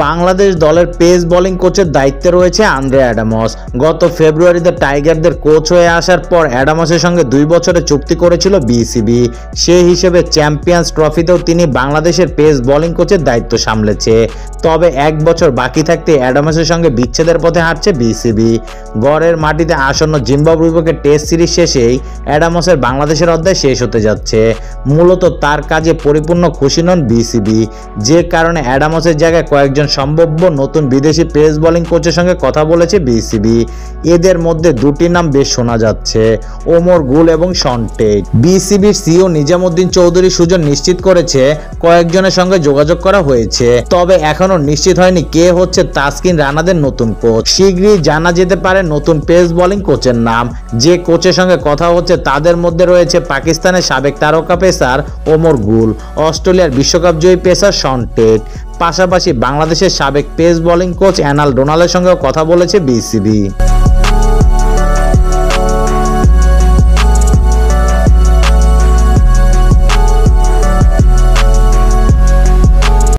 বাংলাদেশ দলের pace bowling কোচের দায়িত্বে রয়েছে আন্দ্রে অ্যাডামস। গত ফেব্রুয়ারিতে টাইগারদের কোচ হয়ে আসার পর অ্যাডামসের সঙ্গে 2 বছরের চুক্তি করেছিল বিসিবি। সেই হিসেবে চ্যাম্পিয়ন্স ট্রফিতেও তিনি বাংলাদেশের পেস বোলিং কোচের দায়িত্ব সামলেছে। তবে 1 বছর বাকি থাকতে অ্যাডামসের সঙ্গে বিচ্ছেদের পথে হাঁটছে বিসিবি। গড়ের মাটিতে আসন্ন জিম্বাবুয়ের বিপক্ষে টেস্ট সিরিজ শেষেই অ্যাডামসের বাংলাদেশের অধ্যায় শেষ হতে যাচ্ছে। মূলত তার কাজে পরিপূর্ণ খুশি নন বিসিবি, যে কারণে অ্যাডামসের জায়গায় কয়েকজন সম্ভাব্য নতুন বিদেশি পেস বোলিং কোচের সঙ্গে কথা বলেছে বিসিবি। এদের মধ্যে 2টি নাম বেশ শোনা যাচ্ছে, ওমর গুল এবং শন টেট। বিসিবির সিইও নিজামুদ্দিন চৌধুরী সুজন নিশ্চিত করেছে কয়েকজনের সঙ্গে যোগাযোগ করা হয়েছে, তবে এখনো নিশ্চিত হয়নি কে হচ্ছে তাসকিন রানাদের নতুন কোচ। শীঘ্রই জানা যেতে পারে নতুন পেস বোলিং কোচের নাম। যে কোচের সঙ্গে কথা হচ্ছে তাদের মধ্যে রয়েছে পাকিস্তানের সাবেক তারকা পেসার ওমর গুল, অস্ট্রেলিয়ার বিশ্বকাপ জয়ী পেসার শন টেট, পাশাপাশি বাংলাদেশের সাবেক পেস বোলিং কোচ অ্যানাল ডোনালের সঙ্গেও কথা বলেছে বিসিবি।